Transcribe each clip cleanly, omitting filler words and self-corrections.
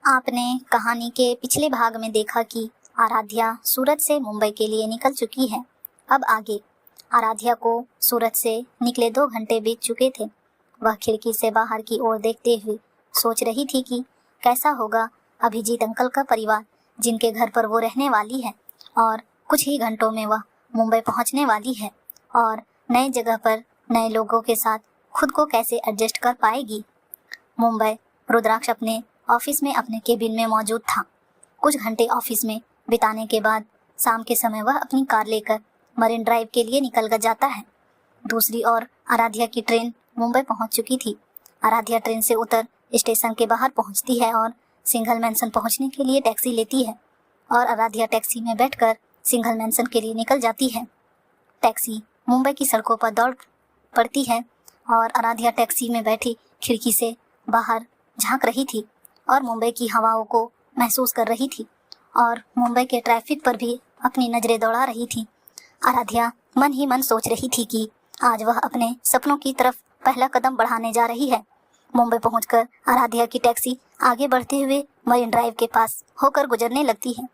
आपने कहानी के पिछले भाग में देखा कि आराध्या सूरत से मुंबई के लिए निकल चुकी है। अब आगे आराध्या को सूरत से निकले 2 घंटे बीत चुके थे। वह खिड़की से बाहर की ओर देखते हुए सोच रही थी कि कैसा होगा अभिजीत अंकल का परिवार, जिनके घर पर वो रहने वाली है और कुछ ही घंटों में वह मुंबई पहुंचने वाली है और नई जगह पर नए लोगों के साथ खुद को कैसे एडजस्ट कर पाएगी। मुंबई रुद्राक्ष अपने ऑफिस में अपने केबिन में मौजूद था। कुछ घंटे ऑफिस में बिताने के बाद शाम के समय वह अपनी कार लेकर मरीन ड्राइव के लिए निकल कर जाता है। दूसरी ओर आराध्या की ट्रेन मुंबई पहुंच चुकी थी। आराध्या ट्रेन से उतर स्टेशन के बाहर पहुंचती है और सिंघल मैंसन पहुंचने के लिए टैक्सी लेती है और आराध्या टैक्सी में बैठकर सिंघल मैंसन के लिए निकल जाती है। टैक्सी मुंबई की सड़कों पर दौड़ पड़ती है और आराध्या टैक्सी में बैठी खिड़की से बाहर झांक रही थी और मुंबई की हवाओं को महसूस कर रही थी और मुंबई के ट्रैफिक पर भी अपनी नजरें दौड़ा रही थी। आराध्या मन ही मन सोच रही थी कि आज वह अपने सपनों की तरफ पहला कदम बढ़ाने जा रही है। मुंबई पहुंचकर आराध्या की टैक्सी आगे बढ़ते हुए मरीन ड्राइव के पास होकर गुजरने लगती है।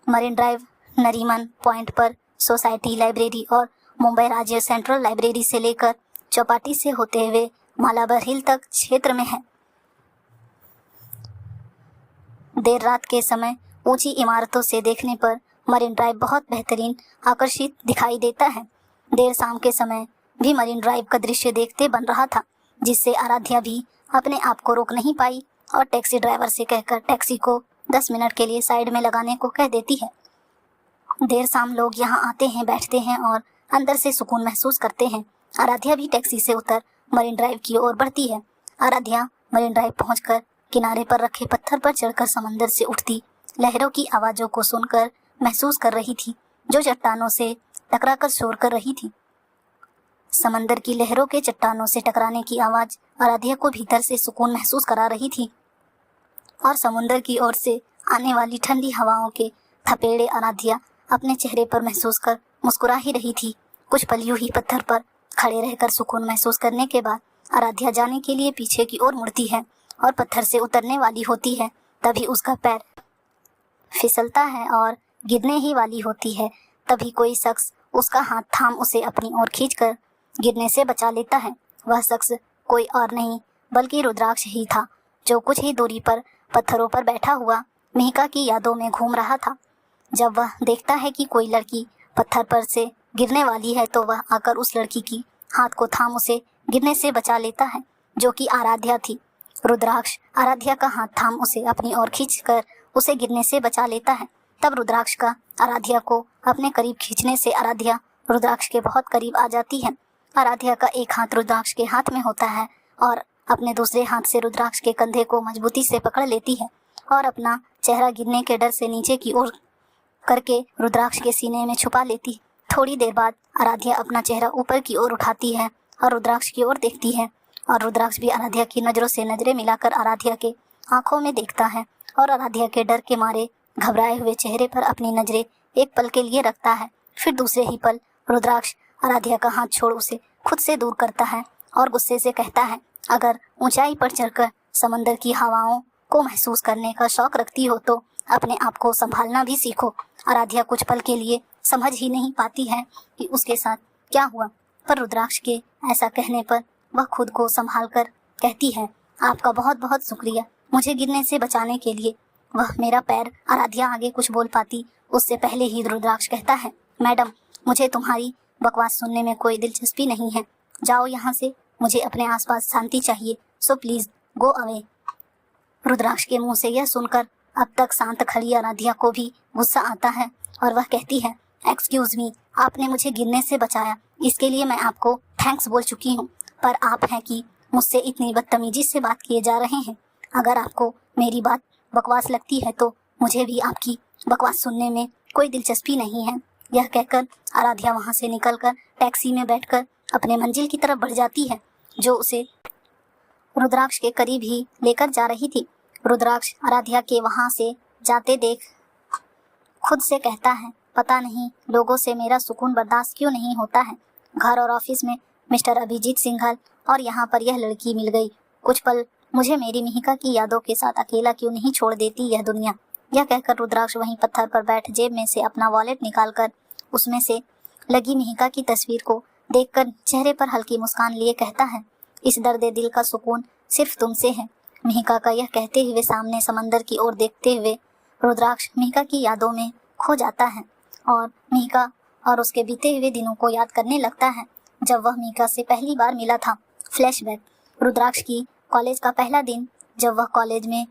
मरीन ड्राइव नरीमन पॉइंट पर सोसाइटी लाइब्रेरी और मुंबई राज्य सेंट्रल लाइब्रेरी से लेकर चौपाटी से होते हुए मालाबार हिल तक क्षेत्र में है। देर रात के समय ऊंची इमारतों से देखने पर मरीन ड्राइव बहुत बेहतरीन आकर्षित दिखाई देता है। देर शाम के समय भी मरीन ड्राइव का दृश्य देखते बन रहा था, जिससे आराध्या भी अपने आप को रोक नहीं पाई और टैक्सी ड्राइवर से कहकर टैक्सी को 10 मिनट के लिए साइड में लगाने को कह देती है। देर शाम लोग यहाँ आते हैं, बैठते हैं और अंदर से सुकून महसूस करते हैं। आराध्या भी टैक्सी से उतर मरीन ड्राइव की ओर बढ़ती है। आराध्या मरीन ड्राइव पहुंचकर किनारे पर रखे पत्थर पर चढ़कर समंदर से उठती लहरों की आवाज़ों को सुनकर महसूस कर रही थी, जो चट्टानों से टकराकर शोर कर रही थी। समंदर की लहरों के चट्टानों से टकराने की आवाज़ आराध्या को भीतर से सुकून महसूस करा रही थी और समुद्र की ओर से आने वाली ठंडी हवाओं के थपेड़े आराध्या अपने चेहरे पर महसूस कर मुस्कुरा ही रही थी। कुछ पल यूं ही पत्थर पर खड़े रहकर सुकून महसूस करने के बाद आराध्या जाने के लिए पीछे की ओर मुड़ती है और पत्थर से उतरने वाली होती है। तभी उसका पैर फिसलता है और गिरने ही वाली होती है। तभी कोई शख्स उसका हाथ थाम उसे अपनी ओर खींचकर गिरने से बचा लेता है। वह शख्स कोई और नहीं बल्कि रुद्राक्ष ही था, जो कुछ ही दूरी पर पत्थरों पर बैठा हुआ मिहिका की यादों में घूम रहा था। जब वह देखता है कि कोई लड़की पत्थर पर से गिरने वाली है, तो वह आकर उस लड़की की हाथ को थाम उसे गिरने से बचा लेता है, जो कि आराध्या थी। रुद्राक्ष आराध्या का हाथ थाम उसे अपनी ओर खींचकर उसे गिरने से बचा लेता है। तब रुद्राक्ष का आराध्या को अपने करीब खींचने से आराध्या रुद्राक्ष के बहुत करीब आ जाती है। आराध्या का एक हाथ रुद्राक्ष के हाथ में होता है और अपने दूसरे हाथ से रुद्राक्ष के कंधे को मजबूती से पकड़ लेती है और अपना चेहरा गिरने के डर से नीचे की ओर करके रुद्राक्ष के सीने में छुपा लेती। थोड़ी देर बाद आराध्या अपना चेहरा ऊपर की ओर उठाती है और रुद्राक्ष की ओर देखती है और रुद्राक्ष भी आराध्या की नज़रों से नजरें मिलाकर आराध्या के आंखों में देखता है और आराध्या के डर के मारे घबराए हुए चेहरे पर अपनी नजरें एक पल के लिए रखता है। फिर दूसरे ही पल रुद्राक्ष आराध्या का हाथ छोड़ उसे खुद से दूर करता है और गुस्से से कहता है, अगर ऊंचाई पर चढ़कर समंदर की हवाओं को महसूस करने का शौक रखती हो तो अपने आप को संभालना भी सीखो। आराध्या कुछ पल के लिए समझ ही नहीं पाती है कि उसके साथ क्या हुआ, पर रुद्राक्ष के ऐसा कहने पर वह खुद को संभाल कर कहती है, आपका बहुत बहुत शुक्रिया मुझे गिरने से बचाने के लिए। वह मेरा पैर। आराध्या आगे कुछ बोल पाती उससे पहले ही रुद्राक्ष कहता है, मैडम मुझे तुम्हारी बकवास सुनने में कोई दिलचस्पी नहीं है, जाओ यहाँ से, मुझे अपने आसपास शांति चाहिए, सो प्लीज गो अवे। रुद्राक्ष के मुंह से यह सुनकर अब तक शांत खड़ी आराध्या को भी गुस्सा आता है और वह कहती है, एक्सक्यूज मी, आपने मुझे गिरने से बचाया, इसके लिए मैं आपको थैंक्स बोल चुकी हूँ, पर आप हैं कि मुझसे इतनी बदतमीजी से बात किए जा रहे हैं। अगर आपको मेरी बात बकवास लगती है तो मुझे भी आपकी बकवास सुनने में कोई दिलचस्पी नहीं है। यह कहकर आराध्या वहाँ से निकलकर टैक्सी में बैठकर अपने मंजिल की तरफ बढ़ जाती है, जो उसे रुद्राक्ष के करीब ही लेकर जा रही थी। रुद्राक्ष आराध्या के वहाँ से जाते देख खुद से कहता है, पता नहीं लोगों से मेरा सुकून बर्दाश्त क्यों नहीं होता है। घर और ऑफिस में मिस्टर अभिजीत सिंघल और यहाँ पर यह लड़की मिल गई। कुछ पल मुझे मेरी मिहिका की यादों के साथ अकेला क्यों नहीं छोड़ देती यह दुनिया। यह कहकर रुद्राक्ष वहीं पत्थर पर बैठ जेब में से अपना वॉलेट निकालकर उसमें से लगी मिहिका की तस्वीर को देखकर चेहरे पर हल्की मुस्कान लिए कहता है, इस दर्द दिल का सुकून सिर्फ तुमसे है। मिहिका का यह कहते हुए सामने समंदर की ओर देखते हुए रुद्राक्ष मिहिका की यादों में खो जाता है और मिहिका और उसके बीते हुए दिनों को याद करने लगता है जब वह मिहिका से पहली बार मिला था। फ्लैशबैक। रुद्राक्ष की कॉलेज का पहला दिन, जब वह कॉलेज में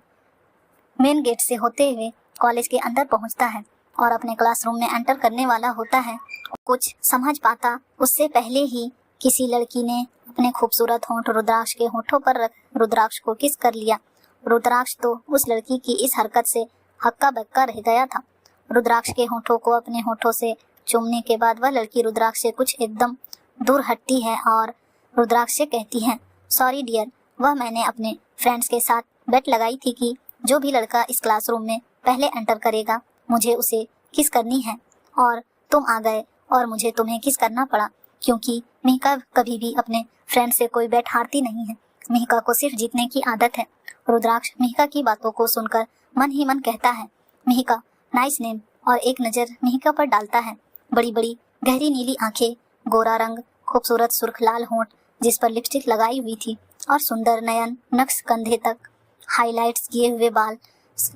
मेन गेट से होते हुए कॉलेज के अंदर पहुंचता है और अपने क्लासरूम में एंटर करने वाला होता है। कुछ समझ पाता उससे पहले ही किसी लड़की ने अपने खूबसूरत होंठ रुद्राक्ष के होठों पर रख रुद्राक्ष को किस कर लिया। रुद्राक्ष तो उस लड़की की इस हरकत से हक्का बक्का रह गया था। रुद्राक्ष के होठों को अपने होठों से चूमने के बाद वह लड़की रुद्राक्ष से कुछ एकदम दूर हटती है और रुद्राक्ष से कहती है, सॉरी डियर, वह मैंने अपने फ्रेंड्स के साथ बेट लगाई थी कि जो भी लड़का इस क्लासरूम में पहले एंटर करेगा मुझे उसे किस करनी है, और तुम आ गए और मुझे तुम्हें किस करना पड़ा, क्योंकि मिहिका कभी भी अपने फ्रेंड से कोई बेट हारती नहीं है। मिहिका को सिर्फ जीतने की आदत है। रुद्राक्ष मिहिका की बातों को सुनकर मन ही मन कहता है, मिहिका नाइस नेम, और एक नज़र मिहिका पर डालता है। बड़ी बड़ी गहरी नीली आंखें, गोरा रंग, खूबसूरत सुर्ख लाल होंठ जिस पर लिपस्टिक लगाई हुई थी और सुंदर नयन नक्श कंधे तक हाईलाइट्स किए हुए बाल,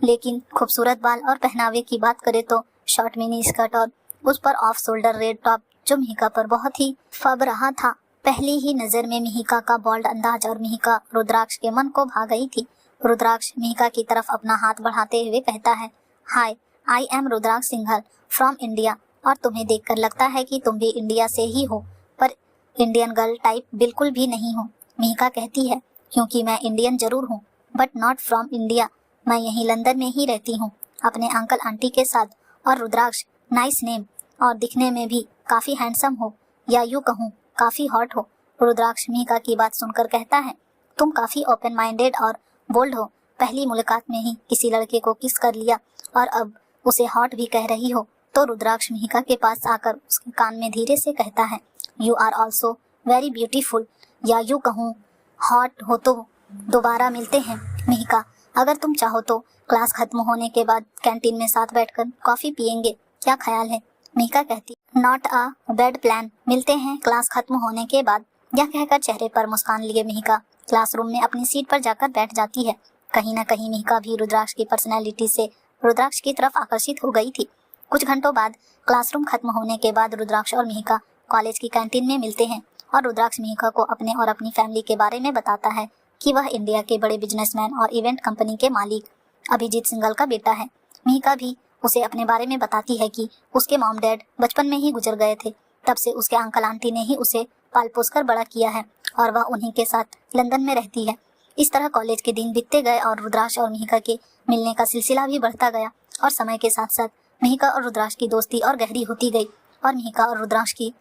लेकिन खूबसूरत बाल। और पहनावे की बात करें तो शॉर्ट मिनी स्कर्ट और उस पर ऑफ शोल्डर रेड टॉप जो मिहिका पर बहुत ही फब रहा था। पहली ही नज़र में मिहिका का बोल्ड अंदाज और मिहिका रुद्राक्ष के मन को भा गई थी। रुद्राक्ष मिहिका की तरफ अपना हाथ बढ़ाते हुए कहता है, hi, I am Rudraksh Singhal from India, और तुम्हें देखकर लगता है कि तुम भी इंडिया से ही हो, पर इंडियन गर्ल टाइप बिल्कुल भी नहीं हो। मिहिका कहती है, क्योंकि मैं इंडियन जरूर हूँ बट नॉट फ्रॉम इंडिया, मैं यहीं लंदन में ही रहती हूँ अपने अंकल आंटी के साथ। और रुद्राक्ष नाइस नेम, और दिखने में भी काफ़ी हैंडसम हो, या यूँ कहूँ काफ़ी हॉट हो। रुद्राक्ष मिहिका की बात सुनकर कहता है, तुम काफ़ी ओपन माइंडेड और बोल्ड हो। पहली मुलाकात में ही किसी लड़के को किस कर लिया और अब उसे हॉट भी कह रही हो। तो रुद्राक्ष मिहिका के पास आकर उसके कान में धीरे से कहता है, you are also very beautiful, या यूँ कहूँ हॉट हो। तो दोबारा मिलते हैं मिहिका, अगर तुम चाहो तो क्लास खत्म होने के बाद कैंटीन में साथ बैठकर कॉफ़ी पियेंगे, क्या ख्याल है। मिहिका कहती, नॉट अ बैड प्लान, मिलते हैं क्लास खत्म होने के बाद। यह कहकर चेहरे पर मुस्कान लिए मिहिका क्लासरूम में अपनी सीट पर जाकर बैठ जाती है। कहीं न कहीं मिहिका भी रुद्राक्ष की पर्सनैलिटी से रुद्राक्ष की तरफ आकर्षित हो गई थी। कुछ घंटों बाद क्लासरूम खत्म होने के बाद रुद्राक्ष और मिहिका कॉलेज की कैंटीन में मिलते हैं और रुद्राक्ष मिहिका को अपने और अपनी फैमिली के बारे में बताता है कि वह इंडिया के बड़े बिजनेसमैन और इवेंट कंपनी के मालिक अभिजीत सिंघल का बेटा है। मिहिका भी उसे अपने बारे में बताती है कि उसके मॉम डैड बचपन में ही गुजर गए थे, तब से उसके अंकल आंटी ने ही उसे पाल पोस कर बड़ा किया है और वह उन्हीं के साथ लंदन में रहती है। इस तरह कॉलेज के दिन बीतते गए और रुद्राक्ष और मिहिका के मिलने का सिलसिला भी बढ़ता गया और समय के साथ साथ मिहिका और रुद्राक्ष की दोस्ती और गहरी होती गई और मिहिका और रुद्राक्ष की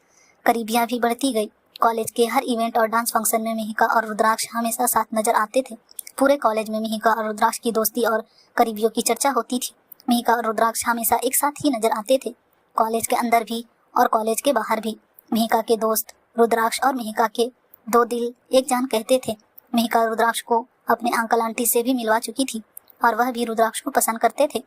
करीबियाँ भी बढ़ती गई। कॉलेज के हर इवेंट और डांस फंक्शन में मिहिका और रुद्राक्ष हमेशा साथ नजर आते थे। पूरे कॉलेज में मिहिका और रुद्राक्ष की दोस्ती और करीबियों की चर्चा होती थी। मिहिका और रुद्राक्ष हमेशा एक साथ ही नजर आते थे, कॉलेज के अंदर भी और कॉलेज के बाहर भी। मिहिका के दोस्त रुद्राक्ष और मिहिका के दो दिल एक जान कहते थे। मिहिका रुद्राक्ष को अपने अंकल आंटी से भी मिलवा चुकी थी और वह भी रुद्राक्ष को पसंद करते थे।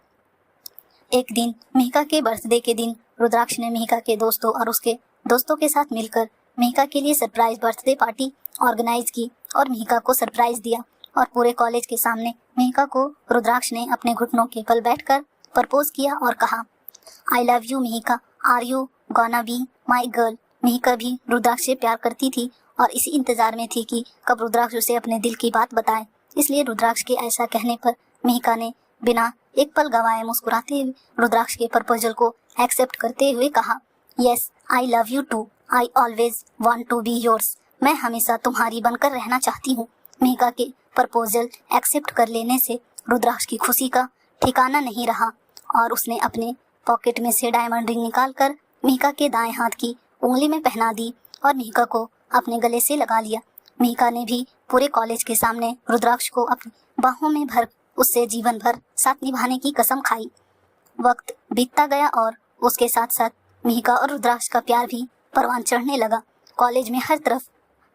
एक दिन मिहिका के बर्थडे के दिन रुद्राक्ष ने मिहिका के दोस्तों और उसके दोस्तों के साथ मिलकर मिहिका के लिए सरप्राइज बर्थडे पार्टी ऑर्गेनाइज की और मिहिका को सरप्राइज दिया और पूरे कॉलेज के सामने मिहिका को रुद्राक्ष ने अपने घुटनों के बल बैठकर प्रपोज किया और कहा, I love you Mihika, are you gonna be my girl. Mihika भी रुद्राक्ष से प्यार करती थी और इसी इंतजार में थी कि कब रुद्राक्ष उसे अपने दिल की बात बताए। इसलिए रुद्राक्ष के ऐसा कहने पर मिहिका ने बिना एक पल गंवाए मुस्कुराते हुए रुद्राक्ष के प्रपोजल को एक्सेप्ट करते हुए कहा, yes I love you too, I always want to be yours. मैं हमेशा तुम्हारी बनकर रहना चाहती हूँ। मिहिका के प्रपोजल एक्सेप्ट कर लेने से रुद्राक्ष की खुशी का ठिकाना नहीं रहा और उसने अपने पॉकेट में से डायमंड रिंग निकालकर मिहिका के दाएं हाथ की उंगली में पहना दी और मिहिका को अपने गले से लगा लिया। मिहिका ने भी पूरे कॉलेज के सामने रुद्राक्ष को अपनी बाहों में भर उससे जीवन भर साथ निभाने की कसम खाई। वक्त बीतता गया और उसके साथ साथ मिहिका और रुद्राक्ष का प्यार भी परवान चढ़ने लगा। कॉलेज में हर तरफ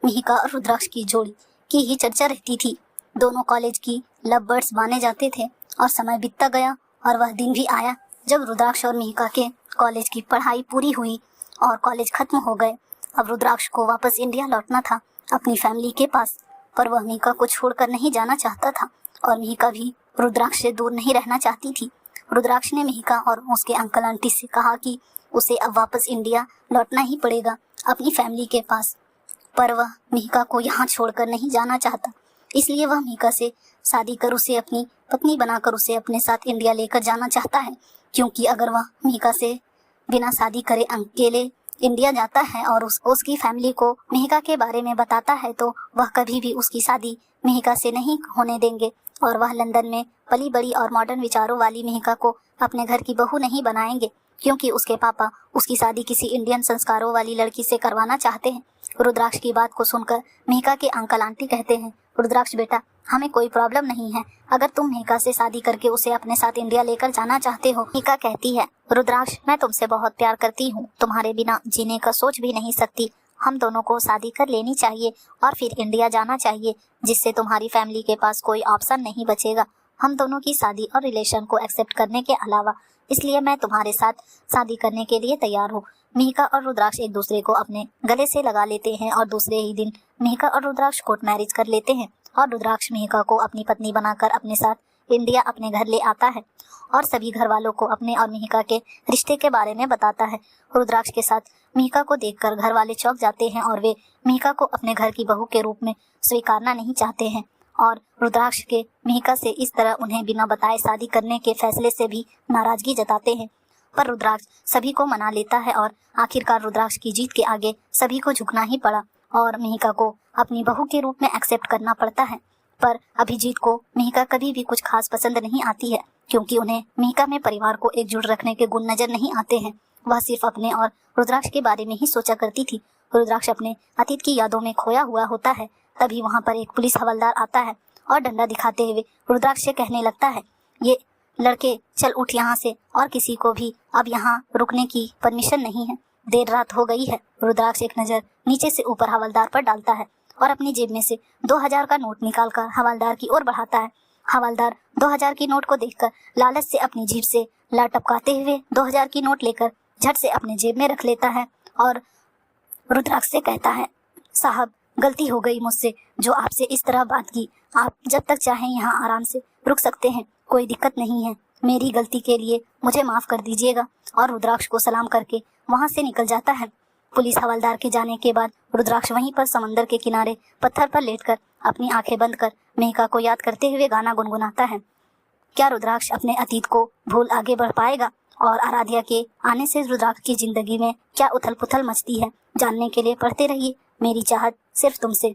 मिहिका और रुद्राक्ष की जोड़ी की ही चर्चा रहती थी। दोनों कॉलेज की लव बर्ड्स माने जाते थे और समय बीतता गया और वह दिन भी आया जब रुद्राक्ष और मिहिका के कॉलेज की पढ़ाई पूरी हुई और कॉलेज खत्म हो गए। अब रुद्राक्ष को वापस इंडिया लौटना था अपनी फैमिली के पास, पर वह मिहिका को छोड़कर नहीं जाना चाहता था और मिहिका भी रुद्राक्ष से दूर नहीं रहना चाहती थी। रुद्राक्ष ने मिहिका और उसके अंकल आंटी से कहा कि उसे अब वापस इंडिया लौटना ही पड़ेगा अपनी फैमिली के पास, पर वह मिहिका को यहाँ छोड़कर नहीं जाना चाहता। इसलिए वह मिहिका से शादी कर उसे अपनी पत्नी बनाकर उसे अपने साथ इंडिया लेकर जाना चाहता है, क्योंकि अगर वह मिहिका से बिना शादी करे अकेले इंडिया जाता है और उसकी फैमिली को मिहिका के बारे में बताता है तो वह कभी भी उसकी शादी मिहिका से नहीं होने देंगे और वह लंदन में पली बड़ी और मॉडर्न विचारों वाली मिहिका को अपने घर की बहू नहीं बनाएंगे, क्योंकि उसके पापा उसकी शादी किसी इंडियन संस्कारों वाली लड़की से करवाना चाहते हैं। रुद्राक्ष की बात को सुनकर मिहिका के अंकल आंटी कहते हैं, रुद्राक्ष बेटा, हमें कोई प्रॉब्लम नहीं है अगर तुम मिहिका से शादी करके उसे अपने साथ इंडिया लेकर जाना चाहते हो। मिहिका कहती है, रुद्राक्ष मैं तुमसे बहुत प्यार करती हूँ, तुम्हारे बिना जीने का सोच भी नहीं सकती। हम दोनों को शादी कर लेनी चाहिए और फिर इंडिया जाना चाहिए, जिससे तुम्हारी फैमिली के पास कोई ऑप्शन नहीं बचेगा हम दोनों की शादी और रिलेशन को एक्सेप्ट करने के अलावा। इसलिए मैं तुम्हारे साथ शादी करने के लिए तैयार हूँ। मिहिका और रुद्राक्ष एक दूसरे को अपने गले से लगा लेते हैं और दूसरे ही दिन मिहिका और रुद्राक्ष कोर्ट मैरिज कर लेते हैं और रुद्राक्ष मिहिका को अपनी पत्नी बनाकर अपने साथ इंडिया अपने घर ले आता है और सभी घर वालों को अपने और मिहिका के रिश्ते के बारे में बताता है। रुद्राक्ष के साथ मिहिका को देखकर घर वाले चौंक जाते हैं और वे मिहिका को अपने घर की बहू के रूप में स्वीकारना नहीं चाहते हैं और रुद्राक्ष के मिहिका से इस तरह उन्हें बिना बताए शादी करने के फैसले से भी नाराजगी जताते हैं। पर रुद्राक्ष सभी को मना लेता है और आखिरकार रुद्राक्ष की जीत के आगे सभी को झुकना ही पड़ा और मिहिका को अपनी बहू के रूप में एक्सेप्ट करना पड़ता है। पर अभिजीत को मिहिका कभी भी कुछ खास पसंद नहीं आती है, क्योंकि उन्हें मिहिका में परिवार को एकजुट रखने के गुण नजर नहीं आते हैं। वह सिर्फ अपने और रुद्राक्ष के बारे में ही सोचा करती थी। रुद्राक्ष अपने अतीत की यादों में खोया हुआ होता है। तभी वहाँ पर एक पुलिस हवलदार आता है और डंडा दिखाते हुए रुद्राक्ष से कहने लगता है, ये लड़के चल उठ यहाँ से और किसी को भी अब यहाँ रुकने की परमिशन नहीं है, देर रात हो गई है। रुद्राक्ष एक नज़र नीचे से ऊपर हवलदार पर डालता है और अपनी जेब में से 2000 का नोट निकालकर हवलदार की ओर बढ़ाता है। हवलदार 2000 की नोट को देखकर लालच से अपनी जीभ से लार टपकाते हुए 2000 की नोट लेकर झट से अपने जेब में रख लेता है और रुद्राक्ष से कहता है, साहब गलती हो गई मुझसे जो आपसे इस तरह बात की। आप जब तक चाहें यहाँ आराम से रुक सकते हैं, कोई दिक्कत नहीं है। मेरी गलती के लिए मुझे माफ़ कर दीजिएगा। और रुद्राक्ष को सलाम करके वहाँ से निकल जाता है। पुलिस हवलदार के जाने के बाद रुद्राक्ष वहीं पर समंदर के किनारे पत्थर पर लेटकर अपनी आंखें बंद कर मिहिका को याद करते हुए गाना गुनगुनाता है। क्या रुद्राक्ष अपने अतीत को भूल आगे बढ़ पाएगा और आराध्या के आने से रुद्राक्ष की जिंदगी में क्या उथल पुथल मचती है, जानने के लिए पढ़ते रहिए मेरी चाहत सिर्फ तुमसे।